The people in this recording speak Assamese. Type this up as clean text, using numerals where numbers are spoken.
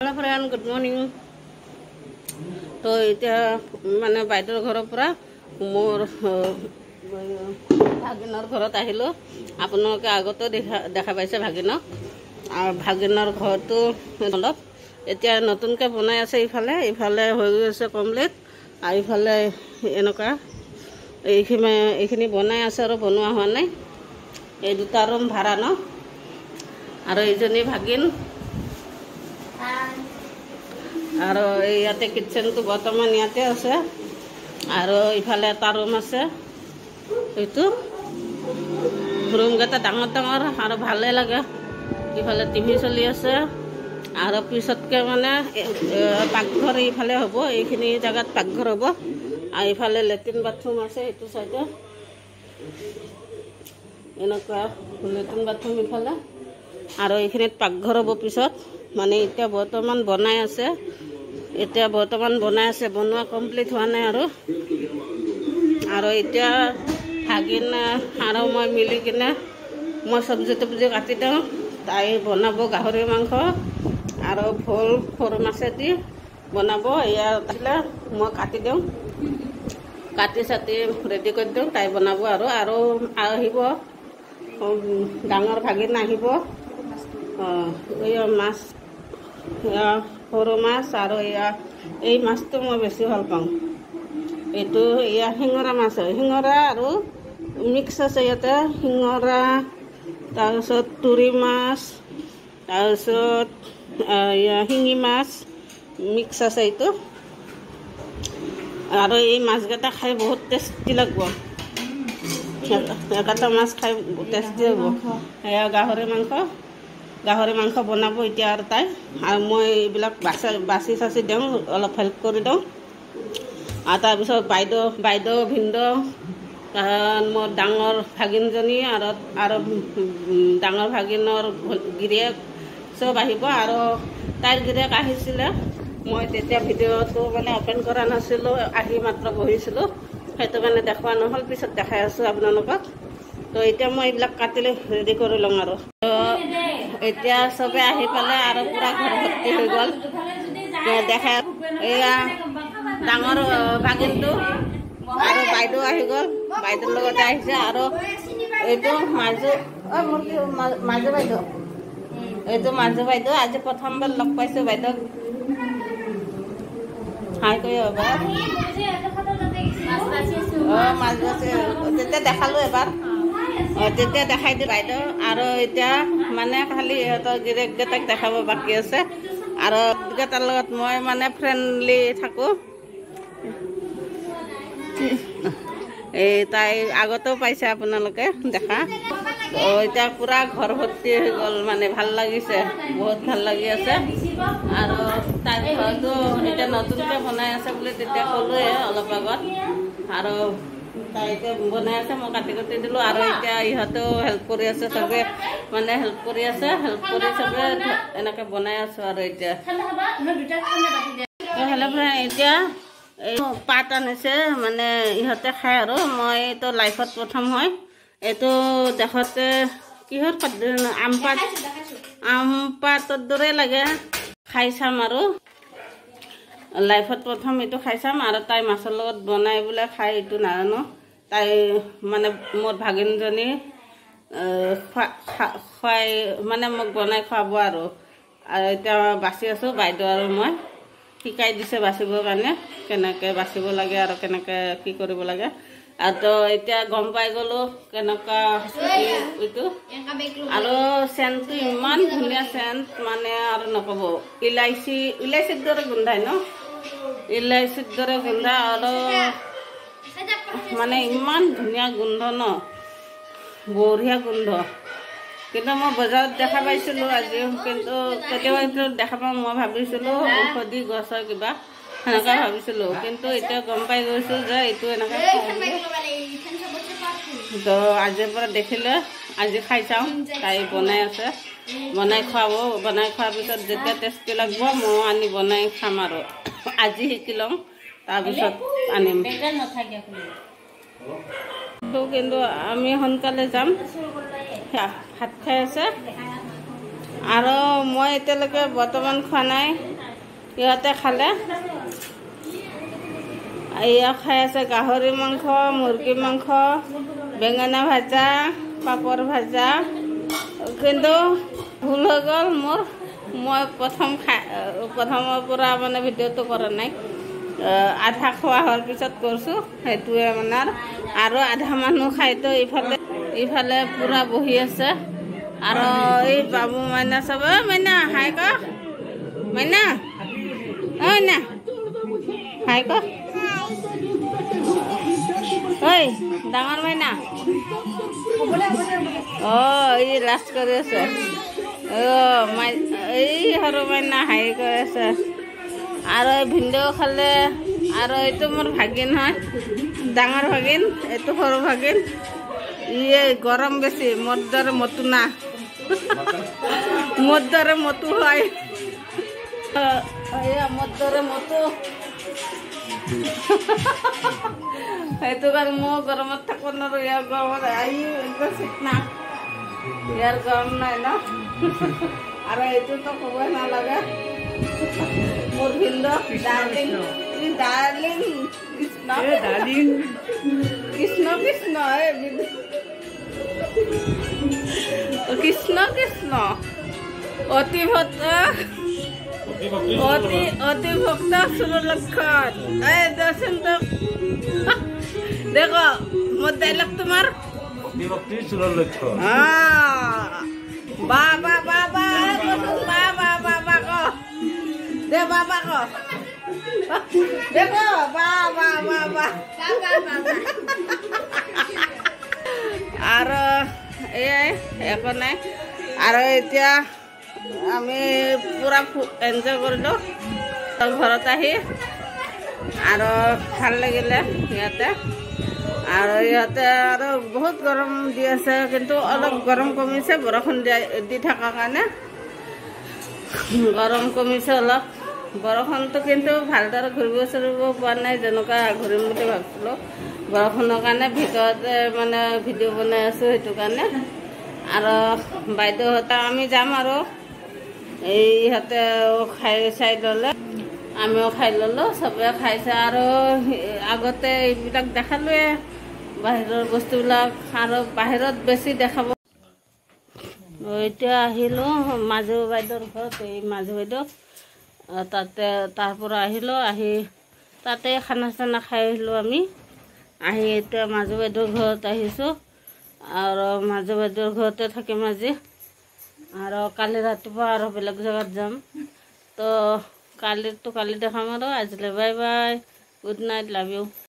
Hello friend good morning. तो इतना माने बाइदर घर पूरा मोर भागिनर घर आहिलो आपनके आगतो देखा पाइसे भागिन और भागिनर घर तो अलप এতিয়া নতুনকে বনাই আছে ইফালে ইফালে হৈ গৈছে কমপ্লিট আর ইফালে এনেকা এইখিনি বনাই আছে আর বনোৱা হোৱা নাই এই দুটা রুম ভাড়া ন আর এইজনী ভাগিন আর ইয়াতে কিচেন তো বর্তমান ইয়াতে আছে আর ইফালে এটা রুম আছে এইটো রুম গটা ডাঙৰ ডাঙৰ আর ভালে লাগে ইফালে টিভি চলি আছে আর পিছতকে মানে পাকঘর ইফালে হব এইখিনি জায়গাত পাকঘর হব আর ইফালে লেট্রিন বাথরুম আছে এইটো সাইডে এনেকা লেট্রিন বাথরুম ইফালে আর এইখিনিত পাকঘর হব পিছত মানে এটা বর্তমান বনাই আছে এটা বর্তমান বনাই আছে বনোৱা কমপ্লিট হোৱা নাই আৰু এটা ভাগিন আৰু মই মিলি কিনে মই সবজি তবজি কাটি দিওঁ তাই বনাব গাহৰি মাংস আৰু ভোল সৰু মাছেদি বনাব এয়া তাহলে মই কাটি দিওঁ কাটি চাটি ৰেডি কৰি দিওঁ তাই বনাব আৰু আহিব ডাঙৰ ভাগিন আহিব মাছ সৰু মাছ আৰু এই মাছটো মই বেছি ভাল পাওঁ এইটো শিঙৰা মাছ হয় শিঙৰা আৰু মিক্স আছে ইয়াতে শিঙৰা তাৰপিছত তুৰি মাছ তাৰপিছত শিঙি মাছ মিক্স আছে এইটো আৰু এই মাছকেইটা খাই বহুত টেষ্টি লাগিব এটা মাছ খাই টেষ্টি হ'ব এয়া গাহৰি মাংস বনাব এতিয়া আৰু তাই আৰু মই এইবিলাক বাছি চাচি দিওঁ অলপ হেল্প কৰি দিওঁ আৰু তাৰপিছত বাইদেউ ভিনদেউ মোৰ ডাঙৰ ভাগিনজনী আৰু ডাঙৰ ভাগিনৰ গিৰিয়েক চব আহিব আৰু তাইৰ গিৰিয়েক আহিছিলে মই তেতিয়া ভিডিঅ'টো মানে অপেন কৰা নাছিলোঁ আহি মাত্ৰ বহিছিলোঁ সেইটো মানে দেখুওৱা নহ'ল পিছত দেখাই আছোঁ আপোনালোকক তো এতিয়া মই এইবিলাক কাটিলে ৰেডি কৰি লওঁ আৰু এতিয়া চবে আহি পালে আৰু পুৰা ঘৰ ভৰ্তি হৈ গ'ল দেখাই এয়া ডাঙৰ ভাগিনটো আৰু বাইদেউ আহি গ'ল বাইদেউৰ লগতে আহিছে আৰু এইটো মাজু বাইদেউ এইটো মাজু বাইদেউ আজি প্ৰথমবাৰ লগ পাইছোঁ বাইদেউক হাই কৰি এবাৰ মাছ বাছি তেতিয়া দেখালোঁ এবাৰ তেতিয়া দেখাই দিওঁ বাইদেউ আৰু এতিয়া মানে খালি ইহঁতৰ গিৰিয়েককেইটাক দেখাব বাকী আছে আৰু কেইটাৰ লগত মই মানে ফ্ৰেণ্ডলি থাকোঁ এই তাই আগতেও পাইছে আপোনালোকে দেখা এতিয়া পুৰা ঘৰ ভৰ্তি হৈ গ'ল মানে ভাল লাগিছে বহুত ভাল লাগি আছে আৰু তাইৰ ঘৰটো এতিয়া নতুনকৈ বনাই আছে বুলি তেতিয়া ক'লোৱে অলপ আগত আৰু তাই এতিয়া বনাই আছে মই কাটি দিলোঁ আৰু এতিয়া ইহঁতেও হেল্প কৰি আছে চবে মানে হেল্প কৰি চবে এনেকৈ বনাই আছোঁ আৰু এতিয়া হেল্ল' ফ্ৰেণ্ড এতিয়া এই পাত আনিছে মানে ইহঁতে খায় আৰু মই এইটো লাইফত প্ৰথম হয় এইটো দেখোঁতে কিহৰ পাত আম পাতৰ দৰে লাগে খাই চাম আৰু লাইফত প্ৰথম এইটো খাই চাম আৰু তাই মাছৰ লগত বনাই বোলে খাই এইটো নাজানো তাই মানে মোৰ ভাগিনজনী খুৱাই মানে মোক বনাই খুৱাব আৰু এতিয়া বাচি আছোঁ বাইদেউ আৰু মই শিকাই দিছে বাচিবৰ কাৰণে কেনেকৈ বাচিব লাগে আৰু কেনেকৈ কি কৰিব লাগে আৰু তো এতিয়া গম পাই গ'লোঁ কেনেকুৱা এইটো আৰু চেণ্টটো ইমান ধুনীয়া চেণ্ট মানে আৰু নক'ব ইলাইচিৰ দৰে গোন্ধাই ন ইলাইচিৰ দৰে গোন্ধাই আৰু মানে ইমান ধুনীয়া গোন্ধ ন বঢ়িয়া গোন্ধ কিন্তু মই বজাৰত দেখা পাইছিলোঁ আজি কিন্তু কেতিয়াবা দেখা পাওঁ মই ভাবিছিলোঁ ঔষধি গছৰ কিবা সেনেকৈ ভাবিছিলোঁ কিন্তু এতিয়া গম পাই গৈছোঁ যে এইটো এনেকৈ তো আজিৰ পৰা দেখিলে আজি খাই চাওঁ তাই বনাই আছে বনাই খুৱাব বনাই খোৱাৰ পিছত যেতিয়া টেষ্টি লাগিব মই আনি বনাই খাম আৰু আজি শিকি লওঁ তাৰপিছত আনিম কিন্তু আমি সোনকালে যাম ভাত খাই আছে আৰু মই এতিয়ালৈকে বৰ্তমান খোৱা নাই ইহঁতে খালে এয়া খাই আছে গাহৰি মাংস মুৰ্গী মাংস বেঙেনা ভাজা পাপৰ ভাজা কিন্তু ভুল হৈ গ'ল মোৰ মই প্ৰথমৰ পৰা মানে ভিডিঅ'টো কৰা নাই আধা খোৱা হোৱাৰ পিছত কৰিছোঁ সেইটোৱে মানে আৰু আধা মানুহ খাইতো ইফালে পূৰা বহি আছে আৰু এই বাবু মাইনা চব মাইনা হাই ক মাইনা মাইনা হাই ক ঐ ডাঙৰ মাইনা এই লাজ কৰি আছে এই সৰু মাইনা হাই কৰি আছে আৰু এই ভিনদেউ খালে আৰু এইটো মোৰ ভাগিন হয় ডাঙৰ ভাগিন এইটো সৰু ভাগিন গৰম বেছি মোৰ দৰে মতো না মোৰ দৰে মতো হয় মোৰ দৰে মতো সেইটো কাৰণে মই গৰমত থাকিব নোৱাৰো ইয়াৰ গৰমত একদম ঠিক না ইয়াৰ গৰম নাই ন আৰু এইটোতো ক'বই নালাগে মোৰ ভিনদেউ darling darling Krishna darling Krishna Krishna Krishna Krishna অতি ভক্ত সুরলক্ষণ এই দর্শন তো দেখো মোর ডায়লগ তোমার অতি সুরলক্ষণ বাবা বাবা বাবা বাবা কো দে বাবা কো দেখো বাবা বাবা আৰু এই একো নাই আৰু এতিয়া আমি পুৰা এনজয় কৰিলোঁ ঘৰত আহি আৰু ভাল লাগিলে ইয়াতে আৰু ইয়াতে আৰু বহুত গৰম দি আছে কিন্তু অলপ গৰম কমিছে বৰষুণ দি থকাৰ কাৰণে গৰম কমিছে অলপ বৰষুণটো কিন্তু ভালদৰে ঘূৰিব চৰিব পৰা নাই যেনেকুৱা ঘূৰিম বুলি ভাবিছিলোঁ বৰষুণৰ কাৰণে ভিতৰতে মানে ভিডিঅ' বনাই আছোঁ সেইটো কাৰণে আৰু বাইদেউহঁতে আমি যাম আৰু এই ইহঁতে খাই চাই ল'লে আমিও খাই ল'লোঁ চবে খাইছে আৰু আগতে এইবিলাক দেখালোৱে বাহিৰৰ বস্তুবিলাক আৰু বাহিৰত বেছি দেখাব এতিয়া আহিলোঁ মাজু বাইদেউৰ ঘৰত এই মাজু বাইদেউ তাতে তাৰ পৰা আহিলোঁ আহি তাতে খানা চানা খাই আহিলোঁ আমি আহি এতিয়া মাজু বাইদেউৰ ঘৰত আহিছোঁ আৰু মাজু বাইদেউৰ ঘৰতে থাকিম আজি আৰু কালি ৰাতিপুৱা আৰু বেলেগ জেগাত যাম তো কালি দেখাম আৰু আজিলৈ bye bye good night love you